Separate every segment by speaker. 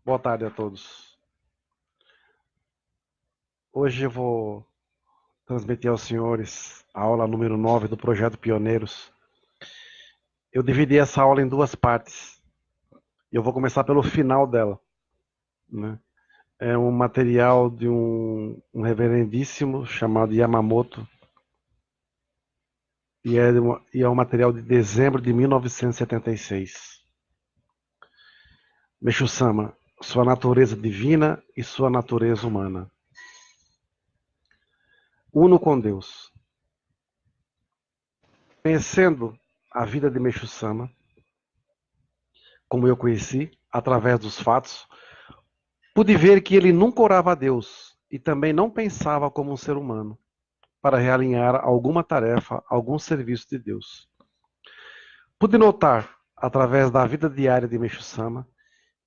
Speaker 1: Boa tarde a todos. Hoje eu vou transmitir aos senhores a aula número 9 do projeto Pioneiros. Eu dividi essa aula em duas partes. Eu vou começar pelo final dela, né? É um material de um reverendíssimo chamado Yamamoto e é um material de dezembro de 1976. Meixo Sama, sua natureza divina e sua natureza humana. Uno com Deus. Conhecendo a vida de Meixo Sama, como eu conheci, através dos fatos, pude ver que ele nunca orava a Deus e também não pensava como um ser humano para realinhar alguma tarefa, algum serviço de Deus. Pude notar, através da vida diária de Meixo Sama,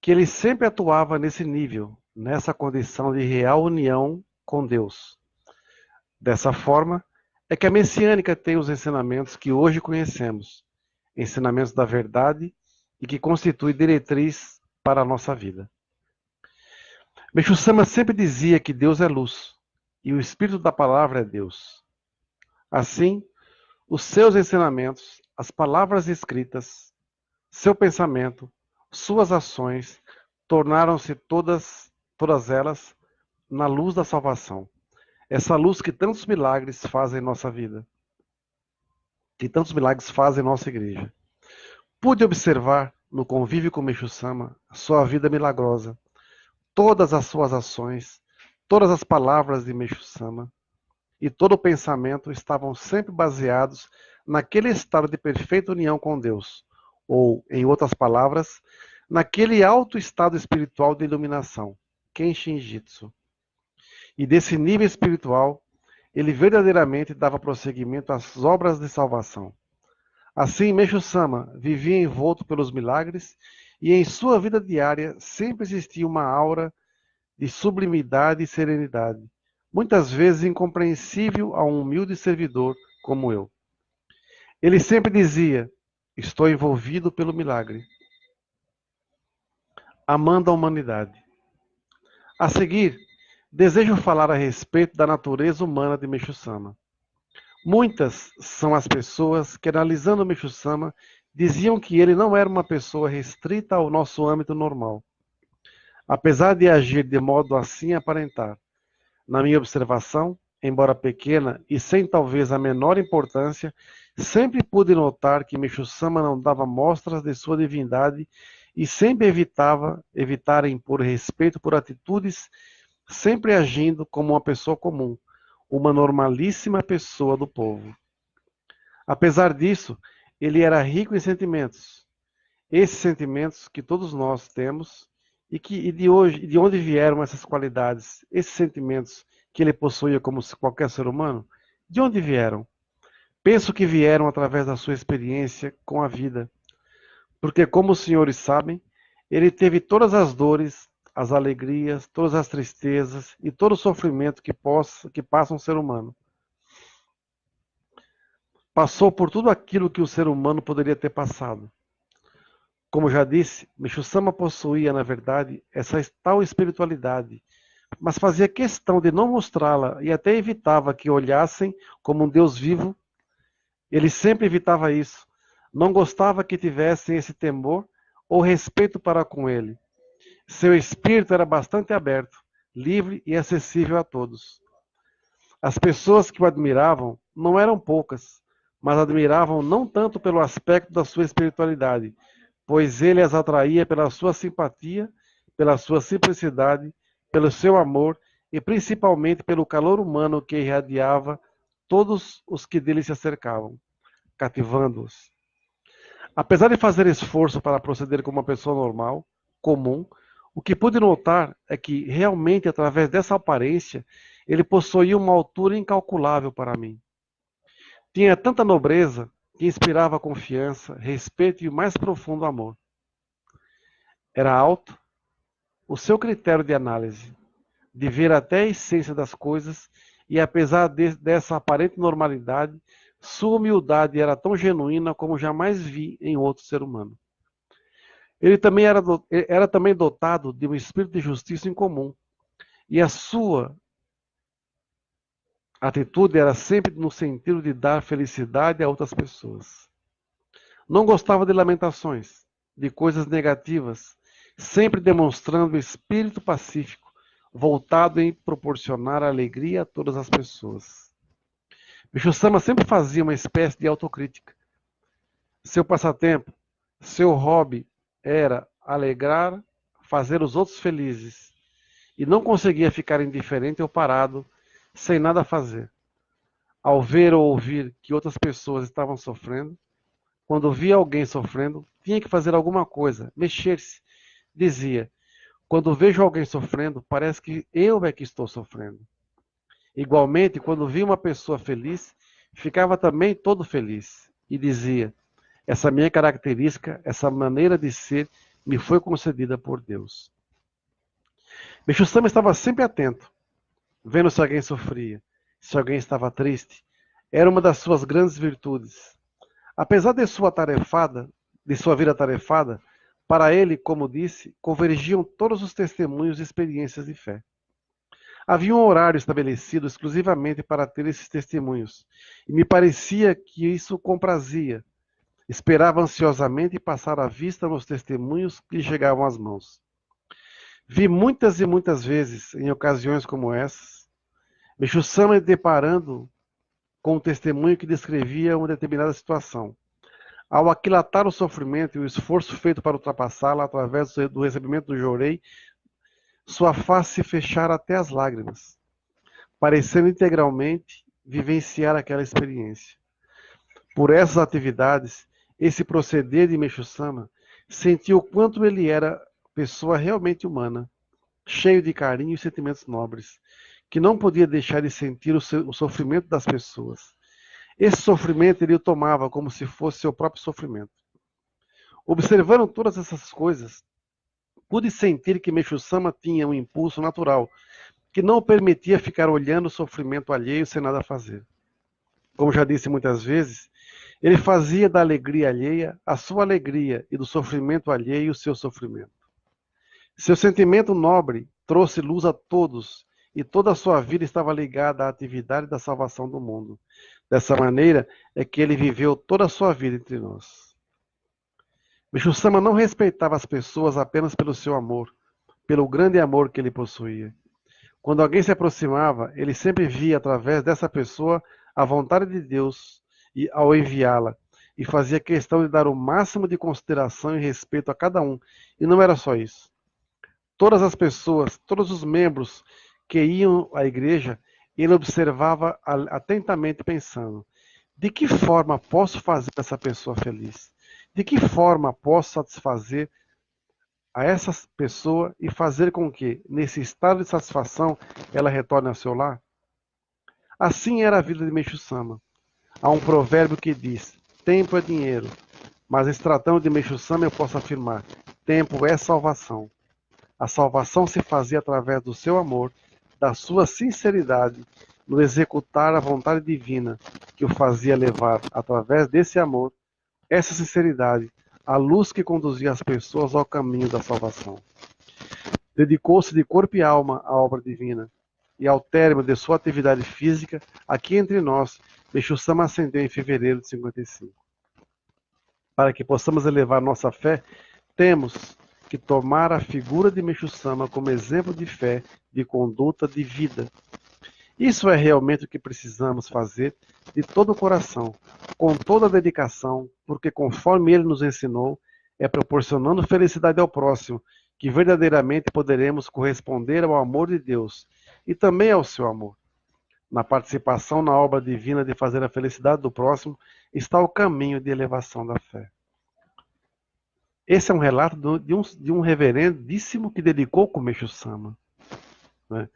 Speaker 1: que ele sempre atuava nesse nível, nessa condição de real união com Deus. Dessa forma, é que a messiânica tem os ensinamentos que hoje conhecemos, ensinamentos da verdade e que constitui diretriz para a nossa vida. Meixo Sama sempre dizia que Deus é luz e o espírito da palavra é Deus. Assim, os seus ensinamentos, as palavras escritas, seu pensamento, suas ações, tornaram-se todas elas na luz da salvação. Essa luz que tantos milagres fazem em nossa vida, que tantos milagres fazem em nossa igreja. Pude observar no convívio com Meixo Sama sua vida milagrosa, todas as suas ações, todas as palavras de Meixo Sama e todo o pensamento estavam sempre baseados naquele estado de perfeita união com Deus, ou, em outras palavras, naquele alto estado espiritual de iluminação, Kenshin Jitsu. E desse nível espiritual, ele verdadeiramente dava prosseguimento às obras de salvação. Assim, Meixo Sama vivia envolto pelos milagres e em sua vida diária sempre existia uma aura de sublimidade e serenidade, muitas vezes incompreensível a um humilde servidor como eu. Ele sempre dizia: estou envolvido pelo milagre, amando a humanidade. A seguir, desejo falar a respeito da natureza humana de Meixo Sama. Muitas são as pessoas que, analisando Meixo Sama, diziam que ele não era uma pessoa restrita ao nosso âmbito normal, apesar de agir de modo assim aparentar. Na minha observação, embora pequena e sem talvez a menor importância, sempre pude notar que Meixo Sama não dava mostras de sua divindade e sempre evitara impor respeito por atitudes, sempre agindo como uma pessoa comum, uma normalíssima pessoa do povo. Apesar disso, ele era rico em sentimentos. Esses sentimentos que todos nós temos e de onde vieram essas qualidades, esses sentimentos que ele possuía como qualquer ser humano, de onde vieram? Penso que vieram através da sua experiência com a vida, porque como os senhores sabem, ele teve todas as dores, as alegrias, todas as tristezas e todo o sofrimento que passa um ser humano. Passou por tudo aquilo que o ser humano poderia ter passado. Como já disse, Meixo Sama possuía, na verdade, essa tal espiritualidade, mas fazia questão de não mostrá-la e até evitava que olhassem como um Deus vivo. Ele sempre evitava isso. Não gostava que tivessem esse temor ou respeito para com ele. Seu espírito era bastante aberto, livre e acessível a todos. As pessoas que o admiravam não eram poucas, mas admiravam não tanto pelo aspecto da sua espiritualidade, pois ele as atraía pela sua simpatia, pela sua simplicidade, pelo seu amor e principalmente pelo calor humano que irradiava todos os que dele se acercavam, cativando-os. Apesar de fazer esforço para proceder como uma pessoa normal, comum, o que pude notar é que, realmente, através dessa aparência, ele possuía uma altura incalculável para mim. Tinha tanta nobreza que inspirava confiança, respeito e o mais profundo amor. Era alto o seu critério de análise, de ver até a essência das coisas, e apesar dessa aparente normalidade, sua humildade era tão genuína como jamais vi em outro ser humano. Ele também era também dotado de um espírito de justiça em comum, e a sua atitude era sempre no sentido de dar felicidade a outras pessoas. Não gostava de lamentações, de coisas negativas, sempre demonstrando espírito pacífico, voltado em proporcionar alegria a todas as pessoas. Bicho Sama sempre fazia uma espécie de autocrítica. Seu passatempo, seu hobby era alegrar, fazer os outros felizes, e não conseguia ficar indiferente ou parado, sem nada fazer. Ao ver ou ouvir que outras pessoas estavam sofrendo, quando via alguém sofrendo, tinha que fazer alguma coisa, mexer-se. Dizia: quando vejo alguém sofrendo, parece que eu é que estou sofrendo. Igualmente, quando via uma pessoa feliz, ficava também todo feliz. E dizia: essa minha característica, essa maneira de ser, me foi concedida por Deus. Meixo Sama estava sempre atento, vendo se alguém sofria, se alguém estava triste. Era uma das suas grandes virtudes. Apesar de sua vida tarefada, para ele, como disse, convergiam todos os testemunhos e experiências de fé. Havia um horário estabelecido exclusivamente para ter esses testemunhos, e me parecia que isso o comprazia. Esperava ansiosamente passar a vista nos testemunhos que lhe chegavam às mãos. Vi muitas e muitas vezes, em ocasiões como essas, Meixo Sama deparando com um testemunho que descrevia uma determinada situação. Ao aquilatar o sofrimento e o esforço feito para ultrapassá-la através do recebimento do jorei, sua face se fechara até as lágrimas, parecendo integralmente vivenciar aquela experiência. Por essas atividades, esse proceder de Meixo Sama, senti o quanto ele era pessoa realmente humana, cheio de carinho e sentimentos nobres, que não podia deixar de sentir o sofrimento das pessoas. Esse sofrimento ele o tomava como se fosse seu próprio sofrimento. Observando todas essas coisas, pude sentir que Meixo Sama tinha um impulso natural, que não o permitia ficar olhando o sofrimento alheio sem nada fazer. Como já disse muitas vezes, ele fazia da alegria alheia a sua alegria e do sofrimento alheio o seu sofrimento. Seu sentimento nobre trouxe luz a todos e toda a sua vida estava ligada à atividade da salvação do mundo. Dessa maneira é que ele viveu toda a sua vida entre nós. Meixo Sama não respeitava as pessoas apenas pelo seu amor, pelo grande amor que ele possuía. Quando alguém se aproximava, ele sempre via através dessa pessoa a vontade de Deus e ao enviá-la, e fazia questão de dar o máximo de consideração e respeito a cada um. E não era só isso. Todas as pessoas, todos os membros que iam à igreja, ele observava atentamente pensando: de que forma posso fazer essa pessoa feliz? De que forma posso satisfazer a essa pessoa e fazer com que, nesse estado de satisfação, ela retorne ao seu lar? Assim era a vida de Meixo Sama. Há um provérbio que diz: tempo é dinheiro, mas em se tratando de Meixo Sama eu posso afirmar: tempo é salvação. A salvação se fazia através do seu amor, da sua sinceridade, no executar a vontade divina, que o fazia levar, através desse amor, essa sinceridade, a luz que conduzia as pessoas ao caminho da salvação. Dedicou-se de corpo e alma à obra divina, e ao término de sua atividade física, aqui entre nós, Meixo Sama ascendeu em fevereiro de 55. Para que possamos elevar nossa fé, temos que tomar a figura de Meixo Sama como exemplo de fé, de conduta, de vida. Isso é realmente o que precisamos fazer de todo o coração, com toda a dedicação, porque conforme ele nos ensinou, é proporcionando felicidade ao próximo que verdadeiramente poderemos corresponder ao amor de Deus e também ao seu amor. Na participação na obra divina de fazer a felicidade do próximo está o caminho de elevação da fé. Esse é um relato de um reverendíssimo que dedicou com Meixo Sama, né?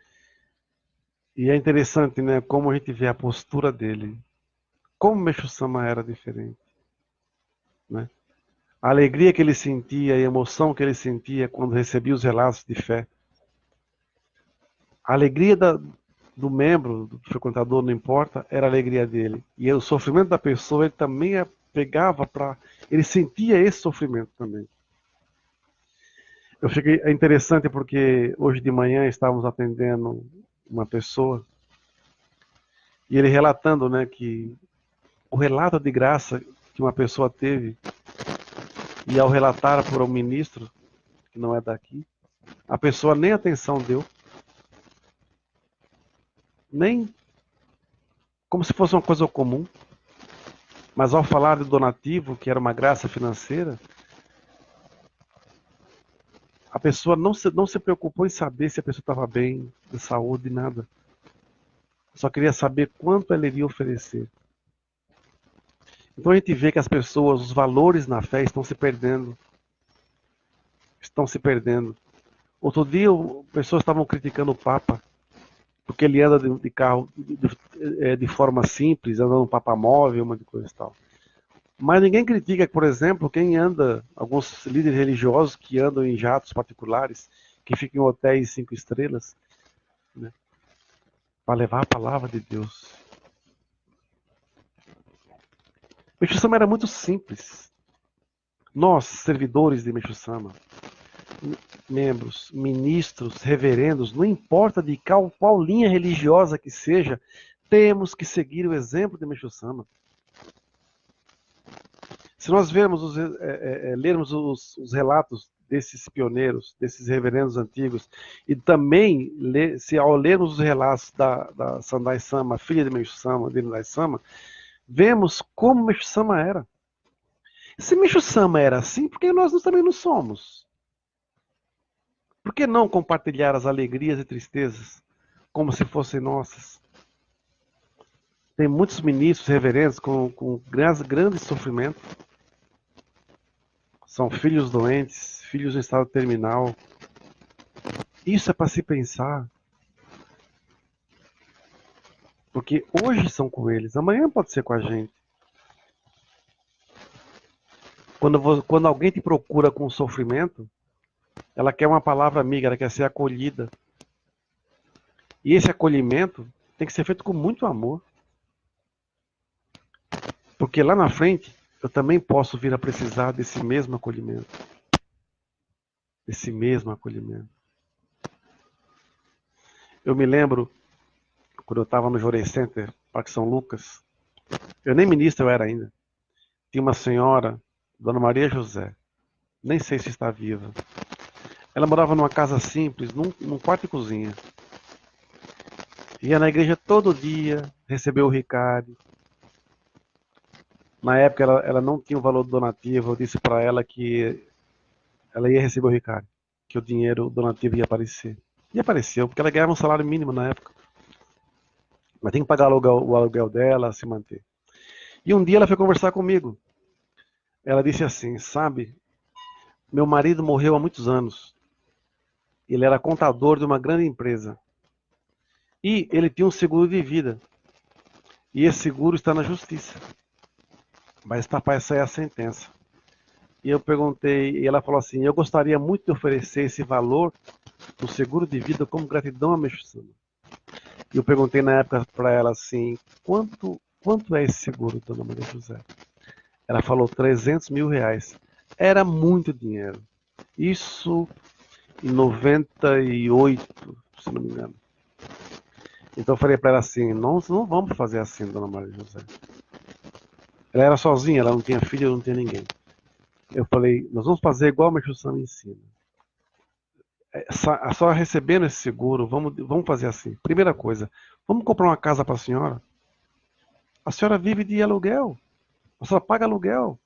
Speaker 1: E é interessante, né, como a gente vê a postura dele. Como Meixo Sama era diferente, né? A alegria que ele sentia, a emoção que ele sentia quando recebia os relatos de fé. A alegria do membro, do frequentador, não importa, era a alegria dele. E o sofrimento da pessoa, ele também pegava para... Ele sentia esse sofrimento também. É interessante porque hoje de manhã estávamos atendendo uma pessoa e ele relatando, né, que o relato de graça que uma pessoa teve e ao relatar para o ministro, que não é daqui, a pessoa nem atenção deu, nem como se fosse uma coisa comum, mas ao falar do donativo, que era uma graça financeira, a pessoa não se preocupou em saber se a pessoa estava bem, de saúde, nada. Só queria saber quanto ela iria oferecer. Então a gente vê que as pessoas, os valores na fé estão se perdendo. Estão se perdendo. Outro dia, pessoas estavam criticando o Papa, porque ele anda de carro de forma simples, anda num papamóvel, uma de coisa e tal. Mas ninguém critica, por exemplo, quem anda, alguns líderes religiosos que andam em jatos particulares, que ficam em hotéis 5 estrelas, né, para levar a palavra de Deus. Meixo Sama era muito simples. Nós, servidores de Meixo Sama, membros, ministros, reverendos, não importa de qual linha religiosa que seja, temos que seguir o exemplo de Meixo Sama. Se nós lermos os relatos desses pioneiros, desses reverendos antigos, e também, se ao lermos os relatos da Sandai Sama, filha de Meixo Sama, de Nilai Sama, vemos como Meixo Sama era. Se Meixo Sama era assim, por que nós também não somos? Por que não compartilhar as alegrias e tristezas como se fossem nossas? Tem muitos ministros reverendos com grandes sofrimentos. São filhos doentes, filhos em estado terminal. Isso é para se pensar. Porque hoje são com eles, amanhã pode ser com a gente. Quando alguém te procura com sofrimento, ela quer uma palavra amiga, ela quer ser acolhida. E esse acolhimento tem que ser feito com muito amor. Porque lá na frente, eu também posso vir a precisar desse mesmo acolhimento. Desse mesmo acolhimento. Eu me lembro, quando eu estava no Jorei Center, Parque São Lucas, eu nem ministro eu era ainda. Tinha uma senhora, Dona Maria José, nem sei se está viva. Ela morava numa casa simples, num quarto e cozinha. Ia na igreja todo dia, recebeu o Ricardo. Na época ela não tinha o valor do donativo, eu disse para ela que ela ia receber o Ricardo, que o dinheiro donativo ia aparecer. E apareceu, porque ela ganhava um salário mínimo na época. Mas tem que pagar o aluguel dela, se manter. E um dia ela foi conversar comigo. Ela disse assim, sabe, meu marido morreu há muitos anos. Ele era contador de uma grande empresa. E ele tinha um seguro de vida. E esse seguro está na justiça. Mas está para sair a sentença. E eu perguntei, e ela falou assim, eu gostaria muito de oferecer esse valor do seguro de vida como gratidão a Meixo Sama. E eu perguntei na época para ela assim, quanto é esse seguro, dona Maria José? Ela falou 300 mil reais. Era muito dinheiro. Isso em 98, se não me engano. Então eu falei para ela assim, não vamos fazer assim, dona Maria José. Ela era sozinha, ela não tinha filho, não tinha ninguém. Eu falei, nós vamos fazer igual a Meixo Sama ensina. Só recebendo esse seguro, vamos fazer assim. Primeira coisa, vamos comprar uma casa para a senhora? A senhora vive de aluguel. A senhora paga aluguel.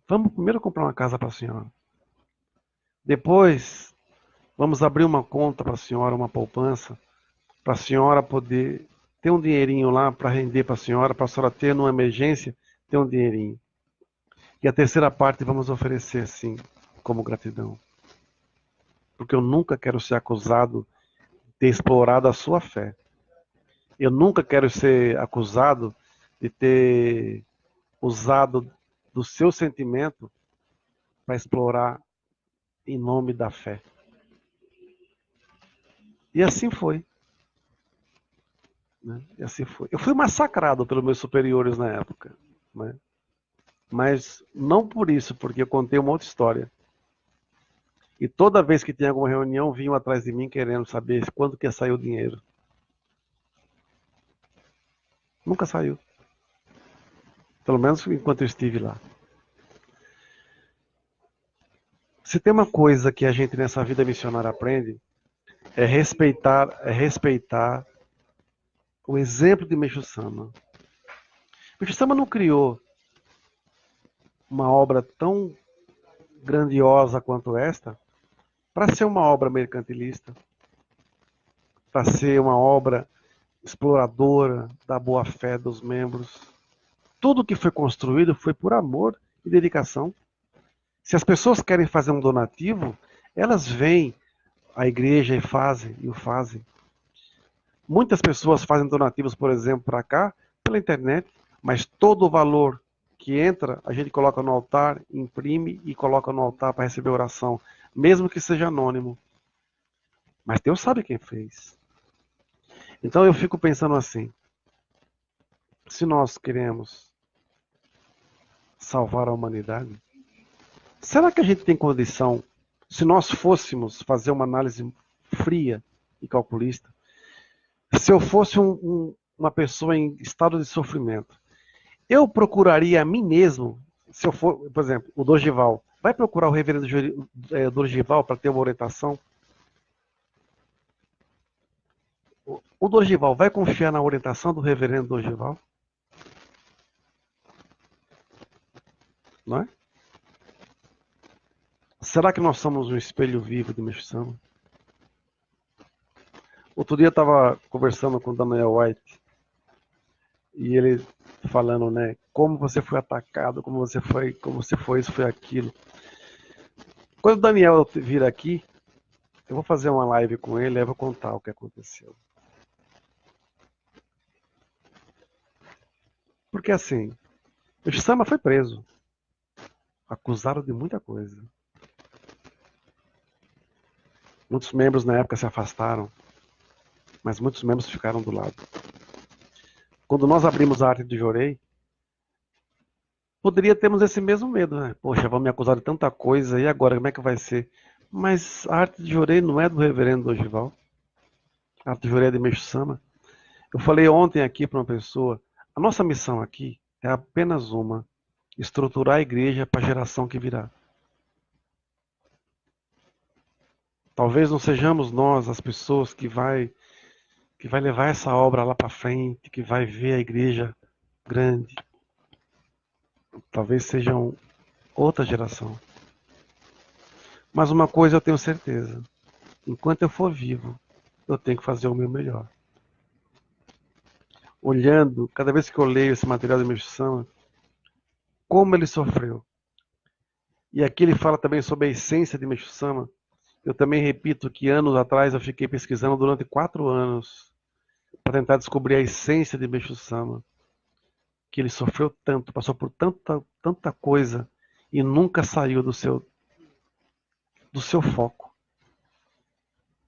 Speaker 1: Vamos primeiro comprar uma casa para a senhora. Depois, vamos abrir uma conta para a senhora, uma poupança, para a senhora poder ter um dinheirinho lá para render para a senhora ter numa emergência, ter um dinheirinho. E a terceira parte vamos oferecer, sim, como gratidão. Porque eu nunca quero ser acusado de ter explorado a sua fé. Eu nunca quero ser acusado de ter usado do seu sentimento para explorar em nome da fé. E assim foi. Né? E assim foi. Eu fui massacrado pelos meus superiores na época. Né? Mas não por isso, porque eu contei uma outra história. E toda vez que tinha alguma reunião, vinham atrás de mim querendo saber quando que ia sair o dinheiro. Nunca saiu. Pelo menos enquanto eu estive lá. Se tem uma coisa que a gente nessa vida missionária aprende, é respeitar o exemplo de Meixo Sama. Meixo Sama não criou uma obra tão grandiosa quanto esta para ser uma obra mercantilista, para ser uma obra exploradora da boa-fé dos membros. Tudo que foi construído foi por amor e dedicação. Se as pessoas querem fazer um donativo, elas vêm à igreja e o fazem. Muitas pessoas fazem donativos, por exemplo, para cá, pela internet, mas todo o valor que entra, a gente coloca no altar, imprime e coloca no altar para receber oração, mesmo que seja anônimo. Mas Deus sabe quem fez. Então eu fico pensando assim, se nós queremos salvar a humanidade, será que a gente tem condição, se nós fôssemos fazer uma análise fria e calculista, se eu fosse uma pessoa em estado de sofrimento, eu procuraria a mim mesmo, se eu for, por exemplo, o Dorival, vai procurar o reverendo Dorival para ter uma orientação? O Dorival vai confiar na orientação do reverendo Dorival? Não é? Será que nós somos um espelho vivo de Meixo Sama? Outro dia eu estava conversando com o Daniel White e ele falando, né, como você foi atacado, como você foi isso, foi aquilo. Quando o Daniel vir aqui, eu vou fazer uma live com ele e eu vou contar o que aconteceu. Porque assim, o Sama foi preso. Acusaram de muita coisa. Muitos membros na época se afastaram, mas muitos membros ficaram do lado. Quando nós abrimos a arte de Jorei, poderia termos esse mesmo medo, né? Poxa, vão me acusar de tanta coisa, e agora, como é que vai ser? Mas a arte de Jorei não é do reverendo Dorival. A arte de Jorei é de Meixo Sama. Eu falei ontem aqui para uma pessoa, a nossa missão aqui é apenas uma, estruturar a igreja para a geração que virá. Talvez não sejamos nós as pessoas que vai levar essa obra lá para frente, que vai ver a igreja grande. Talvez sejam outra geração. Mas uma coisa eu tenho certeza, enquanto eu for vivo, eu tenho que fazer o meu melhor. Olhando, cada vez que eu leio esse material de Meixo Sama, como ele sofreu. E aqui ele fala também sobre a essência de Meixo Sama. Eu também repito que anos atrás eu fiquei pesquisando durante 4 anos para tentar descobrir a essência de Meixo Sama. Que ele sofreu tanto, passou por tanta coisa e nunca saiu do seu foco.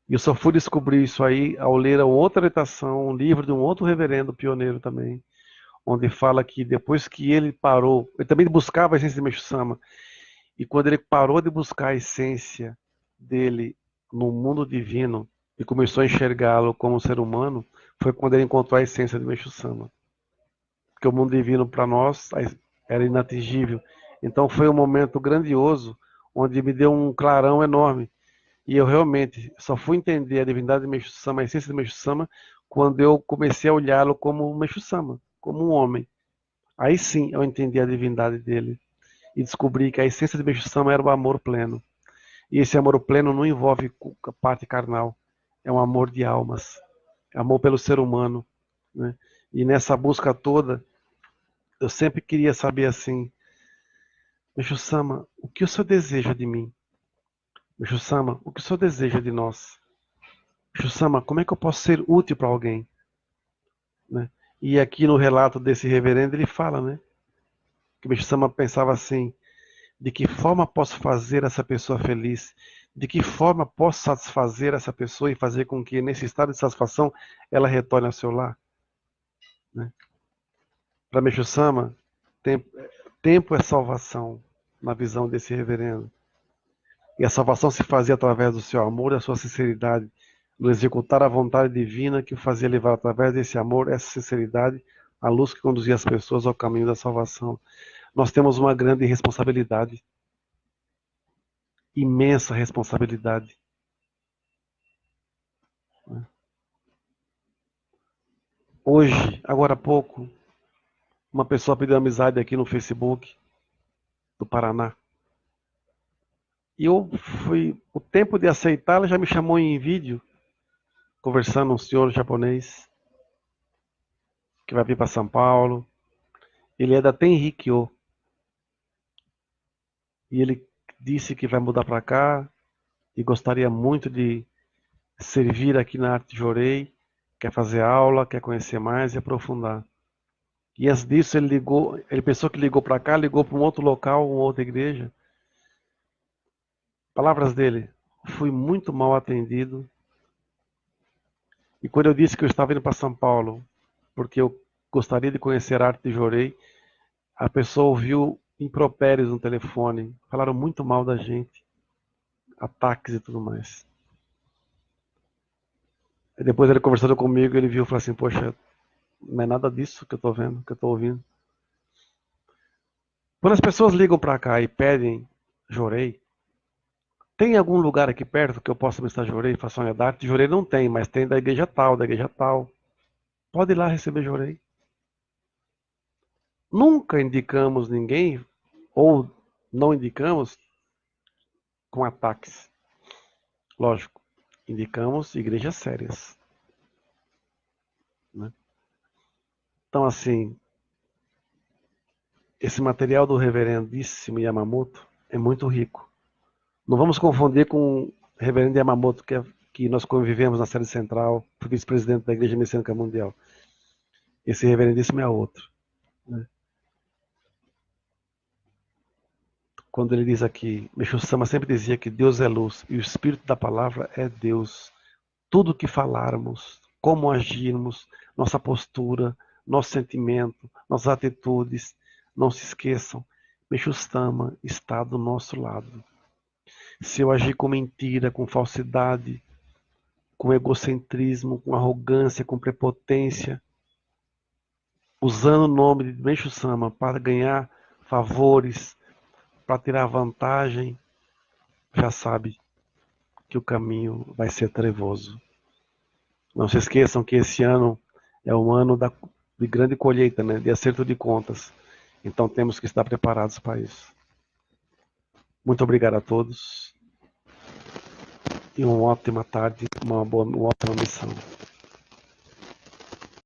Speaker 1: E eu só fui descobrir isso aí ao ler a outra orientação, um livro de um outro reverendo pioneiro também, onde fala que depois que ele parou, ele também buscava a essência de Meixo Sama, e quando ele parou de buscar a essência dele no mundo divino e começou a enxergá-lo como um ser humano, foi quando ele encontrou a essência de Meixo Sama. Porque o mundo divino para nós era inatingível. Então foi um momento grandioso, onde me deu um clarão enorme. E eu realmente só fui entender a divindade de Meixo Sama, a essência de Meixo Sama, quando eu comecei a olhá-lo como Meixo Sama, como um homem. Aí sim eu entendi a divindade dele e descobri que a essência de Meixo Sama era o amor pleno. E esse amor pleno não envolve a parte carnal, é um amor de almas, é amor pelo ser humano, né? E nessa busca toda, eu sempre queria saber assim, Meixo Sama, o que o senhor deseja de mim? Meixo Sama, o que o senhor deseja de nós? Meixo Sama, como é que eu posso ser útil para alguém? Né? E aqui no relato desse reverendo ele fala, né? Que Meixo Sama pensava assim, de que forma posso fazer essa pessoa feliz? De que forma posso satisfazer essa pessoa e fazer com que nesse estado de satisfação ela retorne ao seu lar? Né? Para Meixo Sama, tempo é salvação, na visão desse reverendo. E a salvação se fazia através do seu amor e da sua sinceridade, no executar a vontade divina que o fazia levar através desse amor, essa sinceridade, a luz que conduzia as pessoas ao caminho da salvação. Nós temos uma grande responsabilidade, imensa responsabilidade. Hoje, agora há pouco, uma pessoa pediu amizade aqui no Facebook do Paraná. E eu fui, o tempo de aceitar, ela já me chamou em vídeo, conversando um senhor japonês que vai vir para São Paulo. Ele é da Tenrikyo. E ele disse que vai mudar para cá e gostaria muito de servir aqui na Arte Jorei, quer fazer aula, quer conhecer mais e aprofundar. E antes disso ele ligou, ele pensou que ligou para cá, ligou para um outro local, uma outra igreja. Palavras dele: fui muito mal atendido. E quando eu disse que eu estava indo para São Paulo, porque eu gostaria de conhecer a Arte de Jorei, a pessoa ouviu impropérios no telefone, falaram muito mal da gente, ataques e tudo mais. E depois ele conversando comigo, ele viu e falou assim: poxa, não é nada disso que eu estou vendo, que eu estou ouvindo. Quando as pessoas ligam para cá e pedem Jorei, tem algum lugar aqui perto que eu possa ministrar Jorei, façonha da Arte? Jorei não tem, mas tem da igreja tal, da igreja tal. Pode ir lá receber Jorei. Nunca indicamos ninguém, ou não indicamos, com ataques. Lógico, indicamos igrejas sérias. Né? Então, assim, esse material do reverendíssimo Yamamoto é muito rico. Não vamos confundir com o reverendo Yamamoto, que nós convivemos na sede central, foi vice-presidente da Igreja Messiânica Mundial. Esse reverendíssimo é outro. Né? Quando ele diz aqui, Meixo Sama sempre dizia que Deus é luz e o Espírito da Palavra é Deus. Tudo que falarmos, como agirmos, nossa postura, nosso sentimento, nossas atitudes, não se esqueçam, Meixo Sama está do nosso lado. Se eu agir com mentira, com falsidade, com egocentrismo, com arrogância, com prepotência, usando o nome de Meixo Sama para ganhar favores, para tirar vantagem, já sabe que o caminho vai ser trevoso. Não se esqueçam que esse ano é um ano de grande colheita, né? De acerto de contas. Então temos que estar preparados para isso. Muito obrigado a todos. E uma ótima tarde, uma ótima missão.